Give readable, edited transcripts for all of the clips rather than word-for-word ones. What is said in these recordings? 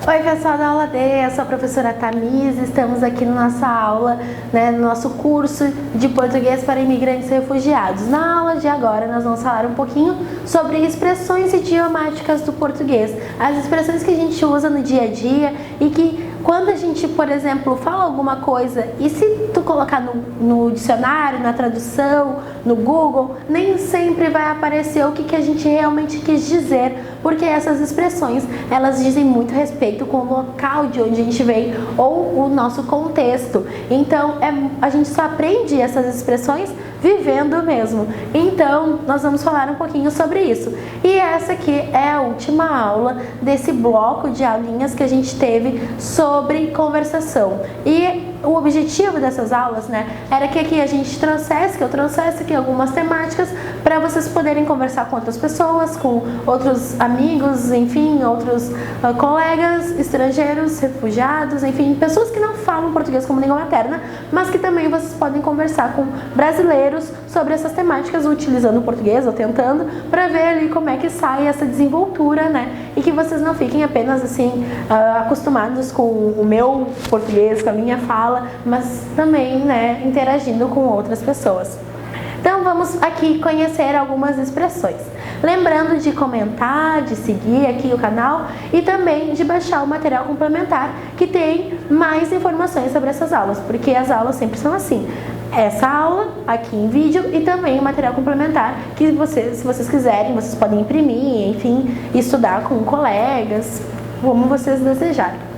Oi pessoal da aula D, eu sou a professora Tamires, estamos aqui na nossa aula, no nosso curso de português para imigrantes e refugiados. Na aula de agora nós vamos falar um pouquinho sobre expressões idiomáticas do português, as expressões que a gente usa no dia a dia e que quando a gente, por exemplo, fala alguma coisa e se tu colocar no dicionário, na tradução, no Google, nem sempre vai aparecer o que a gente realmente quis dizer, porque essas expressões, elas dizem muito respeito com o local de onde a gente veio ou o nosso contexto. Então, a gente só aprende essas expressões vivendo mesmo. Então, nós vamos falar um pouquinho sobre isso. E essa aqui é a última aula desse bloco de aulinhas que a gente teve sobre conversação. E o objetivo dessas aulas, era que aqui a gente que eu trouxesse aqui algumas temáticas para vocês poderem conversar com outras pessoas, com outros amigos, enfim, outros colegas estrangeiros, refugiados, enfim, pessoas que não falam português como língua materna, mas que também vocês podem conversar com brasileiros sobre essas temáticas utilizando o português ou tentando, para ver ali como é que sai essa desenvoltura, e que vocês não fiquem apenas assim acostumados com o meu português, com a minha fala, mas também, interagindo com outras pessoas. Então vamos aqui conhecer algumas expressões. Lembrando de comentar, de seguir aqui o canal e também de baixar o material complementar que tem mais informações sobre essas aulas, porque as aulas sempre são assim. Essa aula aqui em vídeo e também o material complementar que se vocês quiserem, vocês podem imprimir, enfim, estudar com colegas, como vocês desejarem.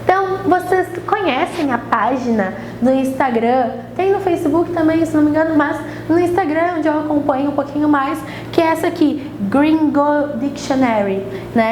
Então, vocês conhecem a página do Instagram, tem no Facebook também, se não me engano, mas no Instagram, onde eu acompanho um pouquinho mais, que é essa aqui, Gringo Dictionary,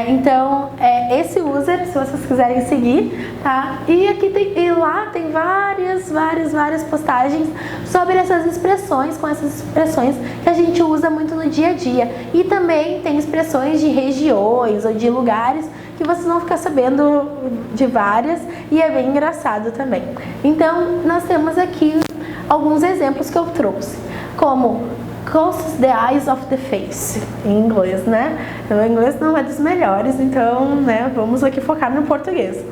Então, é esse user, se vocês quiserem seguir, tá? E lá tem várias postagens sobre essas expressões, com essas expressões que a gente usa muito no dia a dia. E também tem expressões de regiões ou de lugares que vocês vão ficar sabendo de várias e é bem engraçado também. Então, nós temos aqui alguns exemplos que eu trouxe, como close the eyes of the face, em inglês, O inglês não é dos melhores, então, vamos aqui focar no português.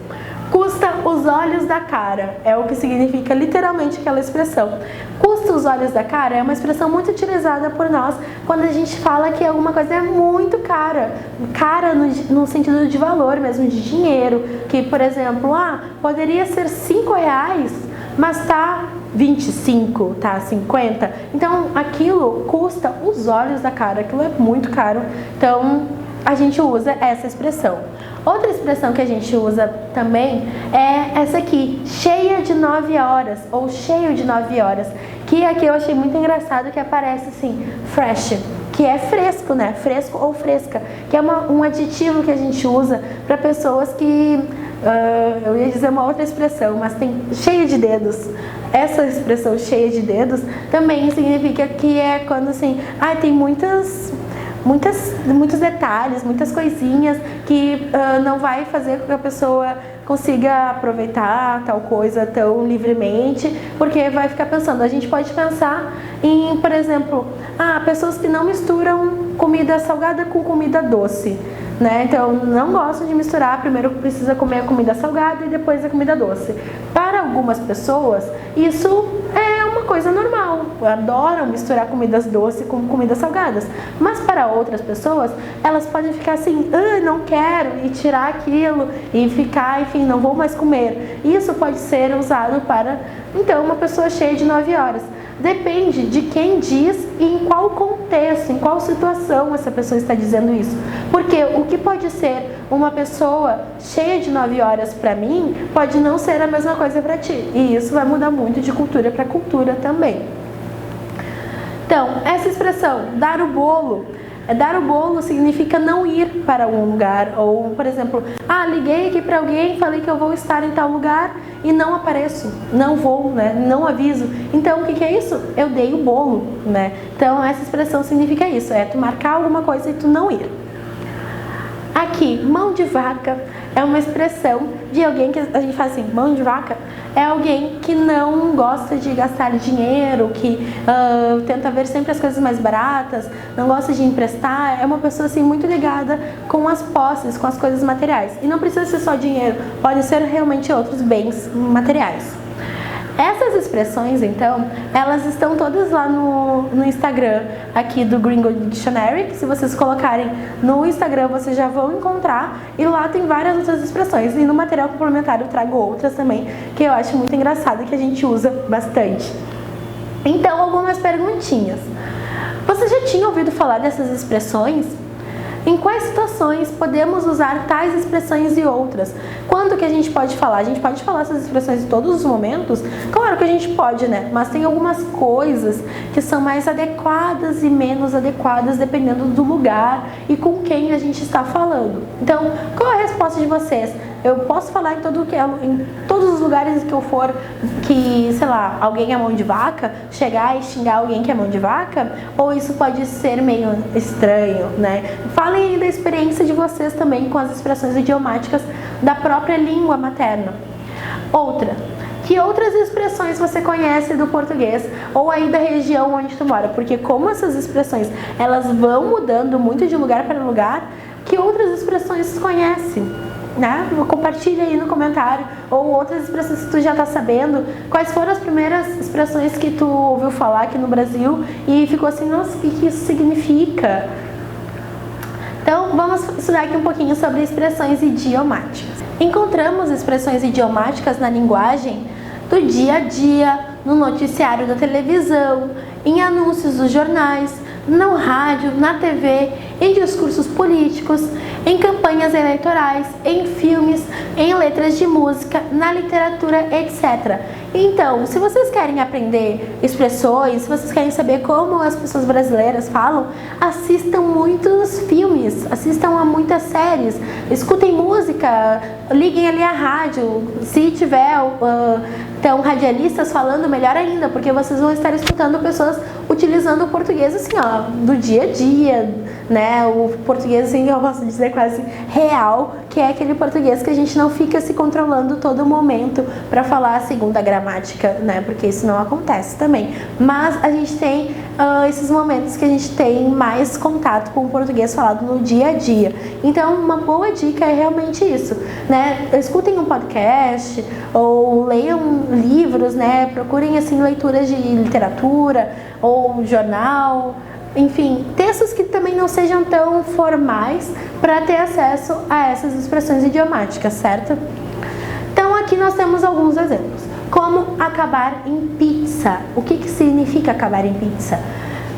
Custa os olhos da cara, é o que significa literalmente aquela expressão. Custa os olhos da cara é uma expressão muito utilizada por nós quando a gente fala que alguma coisa é muito cara. Cara no sentido de valor mesmo, de dinheiro. Que, por exemplo, poderia ser R$5, mas tá 25, tá 50. Então, aquilo custa os olhos da cara, aquilo é muito caro. Então, a gente usa essa expressão. Outra expressão que a gente usa também é essa aqui, cheia de 9 horas ou cheio de 9 horas, que aqui eu achei muito engraçado que aparece assim, fresh, que é fresco, fresco ou fresca, que é um adjetivo que a gente usa para pessoas que, eu ia dizer uma outra expressão, mas tem cheia de dedos. Essa expressão cheia de dedos também significa que é quando assim, tem muitos detalhes, muitas coisinhas que não vai fazer com que a pessoa consiga aproveitar tal coisa tão livremente, porque vai ficar pensando. A gente pode pensar em, por exemplo, pessoas que não misturam comida salgada com comida doce, Então, não gostam de misturar, primeiro precisa comer a comida salgada e depois a comida doce. Para algumas pessoas, isso é uma coisa normal, adoram misturar comidas doces com comidas salgadas. Mas para outras pessoas, elas podem ficar assim, não quero, e tirar aquilo, e ficar, enfim, não vou mais comer. Isso pode ser usado para, então, uma pessoa cheia de 9 horas. Depende de quem diz e em qual contexto, em qual situação essa pessoa está dizendo isso. Porque o que pode ser uma pessoa cheia de 9 horas para mim, pode não ser a mesma coisa para ti. E isso vai mudar muito de cultura para cultura também. Então, essa expressão, dar o bolo. Dar o bolo significa não ir para um lugar. Ou, por exemplo, liguei aqui para alguém, falei que eu vou estar em tal lugar e não apareço, não vou, não aviso. Então, o que é isso? Eu dei o bolo, Então, essa expressão significa isso, é tu marcar alguma coisa e tu não ir. Aqui Aqui, mão de vaca é uma expressão de alguém que a gente fala assim, mão de vaca é alguém que não gosta de gastar dinheiro, que tenta ver sempre as coisas mais baratas, não gosta de emprestar, é uma pessoa assim muito ligada com as posses, com as coisas materiais. E não precisa ser só dinheiro, pode ser realmente outros bens materiais. Essas expressões, então, elas estão todas lá no Instagram aqui do Gringo Dictionary, que se vocês colocarem no Instagram, vocês já vão encontrar, e lá tem várias outras expressões, e no material complementar eu trago outras também, que eu acho muito engraçado e que a gente usa bastante. Então, algumas perguntinhas. Você já tinha ouvido falar dessas expressões? Em quais situações podemos usar tais expressões e outras? Quando que a gente pode falar? A gente pode falar essas expressões em todos os momentos? Claro que a gente pode, né? Mas tem algumas coisas que são mais adequadas e menos adequadas dependendo do lugar e com quem a gente está falando. Então, qual é a resposta de vocês? Eu posso falar em todos os lugares que eu for que, sei lá, alguém é mão de vaca, chegar e xingar alguém que é mão de vaca? Ou isso pode ser meio estranho, né? Falem aí da experiência de vocês também com as expressões idiomáticas da própria língua materna. Outra, que outras expressões você conhece do português ou aí da região onde tu mora? Porque como essas expressões, elas vão mudando muito de lugar para lugar, que outras expressões você conhece? Né? Compartilha aí no comentário, ou outras expressões que tu já tá sabendo, quais foram as primeiras expressões que tu ouviu falar aqui no Brasil e ficou assim, nossa, o que isso significa? Então vamos estudar aqui um pouquinho sobre expressões idiomáticas. Encontramos expressões idiomáticas na linguagem do dia a dia, no noticiário da televisão, em anúncios dos jornais, no rádio, na TV, em discursos políticos, em campanhas eleitorais, em filmes, em letras de música, na literatura, etc. Então, se vocês querem aprender expressões, se vocês querem saber como as pessoas brasileiras falam, assistam muitos filmes, assistam a muitas séries, escutem música, liguem ali a rádio, se tiver então radialistas falando, melhor ainda, porque vocês vão estar escutando pessoas utilizando o português assim, ó, do dia a dia, né, o português assim, eu posso dizer quase real, que é aquele português que a gente não fica se controlando todo momento para falar a segunda gramática, né, porque isso não acontece também, mas a gente tem esses momentos que a gente tem mais contato com o português falado no dia a dia. Então uma boa dica é realmente isso, né, escutem um podcast ou leiam livros, né, procurem assim leituras de literatura ou jornal, enfim, textos que também não sejam tão formais para ter acesso a essas expressões idiomáticas, certo? Então aqui nós temos alguns exemplos. Como acabar em pizza. O que significa acabar em pizza?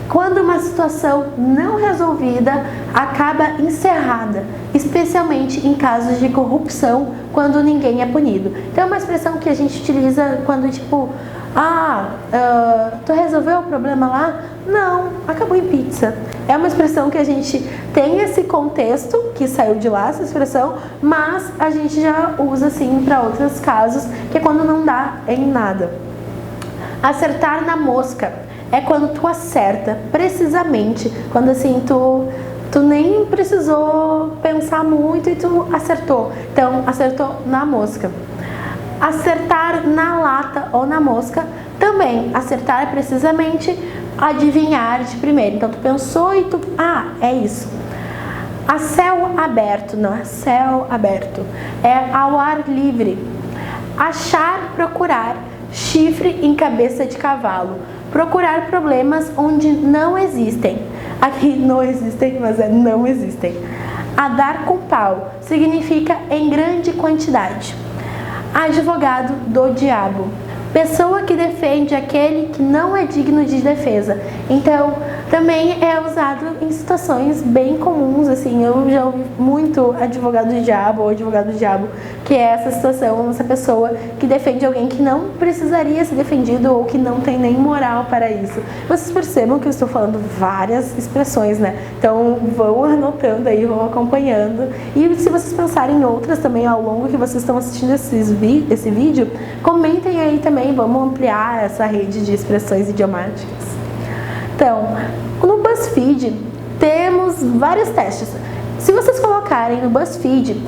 Quando uma situação não resolvida acaba encerrada, especialmente em casos de corrupção, quando ninguém é punido. Então é uma expressão que a gente utiliza quando tipo, tu resolveu o problema lá? Não, acabou em pizza. É uma expressão que a gente tem esse contexto, que saiu de lá essa expressão, mas a gente já usa assim para outros casos, que é quando não dá em nada. Acertar na mosca é quando tu acerta precisamente, quando assim tu nem precisou pensar muito e tu acertou. Então, acertou na mosca. Acertar na lata ou na mosca também. Acertar é precisamente adivinhar de primeiro. Então, tu pensou e tu... é isso. A céu aberto, não é céu aberto. É ao ar livre. Achar, procurar. Chifre em cabeça de cavalo. Procurar problemas onde não existem. Aqui não existem, mas não existem. A dar com pau significa em grande quantidade. Advogado do diabo. Pessoa que defende aquele que não é digno de defesa. Então, também é usado em situações bem comuns, assim, eu já ouvi muito advogado do diabo ou advogado do diabo, que é essa situação, essa pessoa que defende alguém que não precisaria ser defendido ou que não tem nem moral para isso. Vocês percebam que eu estou falando várias expressões, né? Então, vão anotando aí, vão acompanhando. E se vocês pensarem em outras também ao longo que vocês estão assistindo esse vídeo, comentem aí também. Vamos ampliar essa rede de expressões idiomáticas. Então, no BuzzFeed temos vários testes. Se vocês colocarem no BuzzFeed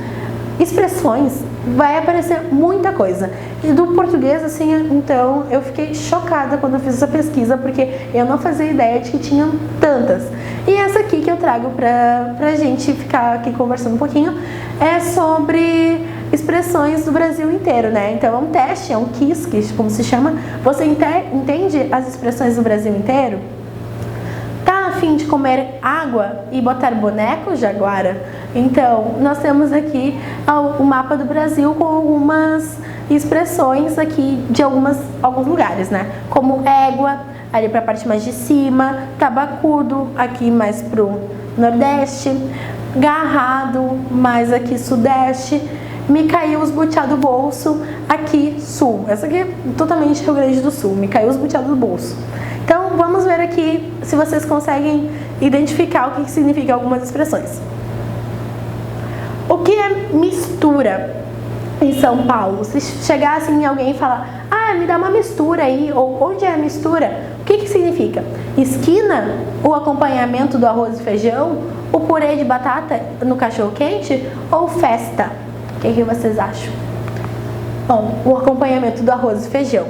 expressões, vai aparecer muita coisa. E do português, assim, então, eu fiquei chocada quando eu fiz essa pesquisa, porque eu não fazia ideia de que tinham tantas. E essa aqui que eu trago pra gente ficar aqui conversando um pouquinho, é sobre expressões do Brasil inteiro, né? Então é um teste, é um quiz, como se chama. Você entende as expressões do Brasil inteiro? Tá a fim de comer água e botar boneco, Jaguara? Então, nós temos aqui o mapa do Brasil com algumas expressões aqui de alguns lugares, né? Como égua, ali para a parte mais de cima, tabacudo, aqui mais pro nordeste, garrado, mais aqui sudeste, me caiu os butiá do bolso, aqui sul. Essa aqui é totalmente Rio Grande do Sul, me caiu os butiá do bolso. Então, vamos ver aqui se vocês conseguem identificar o que significa algumas expressões. O que é mistura em São Paulo? Se chegar assim alguém e falar, ah, me dá uma mistura aí, ou onde é a mistura? O que significa? Esquina, o acompanhamento do arroz e feijão, o purê de batata no cachorro-quente ou festa? O que vocês acham? Bom, o acompanhamento do arroz e feijão.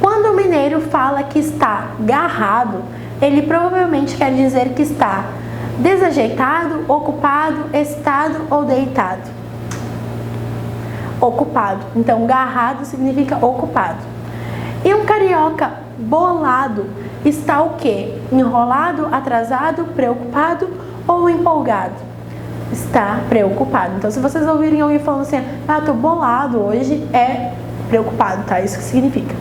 Quando o mineiro fala que está garrado, ele provavelmente quer dizer que está desajeitado, ocupado, excitado ou deitado. Ocupado. Então, garrado significa ocupado. E um carioca bolado está o quê? Enrolado, atrasado, preocupado ou empolgado? Está preocupado. Então, se vocês ouvirem alguém falando assim, ah, tô bolado hoje, é preocupado, tá? Isso que significa.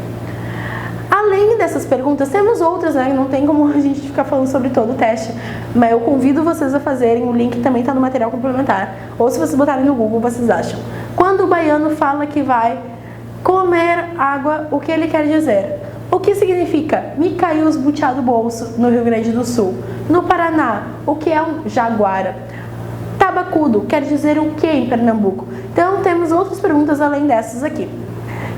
Além dessas perguntas, temos outras, né? Não tem como a gente ficar falando sobre todo o teste, mas eu convido vocês a fazerem, o link também está no material complementar. Ou se vocês botarem no Google, vocês acham. Quando o baiano fala que vai comer água, o que ele quer dizer? O que significa me caiu os butiá do bolso no Rio Grande do Sul? No Paraná, o que é um jaguara? Tabacudo quer dizer o que em Pernambuco? Então, temos outras perguntas além dessas aqui.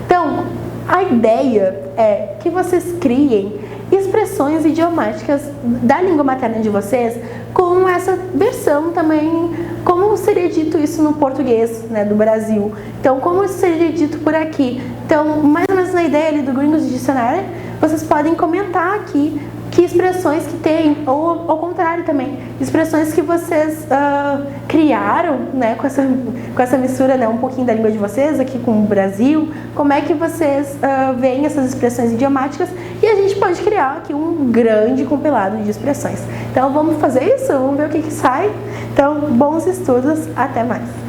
Então, a ideia é que vocês criem expressões idiomáticas da língua materna de vocês com essa versão também, como seria dito isso no português, né, do Brasil. Então, como isso seria dito por aqui. Então, mais ou menos na ideia ali do Gringos Dicionário, vocês podem comentar aqui que expressões que tem, ou ao contrário também, expressões que vocês criaram, né, com essa mistura, né, um pouquinho da língua de vocês aqui com o Brasil, como é que vocês veem essas expressões idiomáticas, e a gente pode criar aqui um grande compilado de expressões. Então vamos fazer isso, vamos ver o que sai. Então, bons estudos, até mais!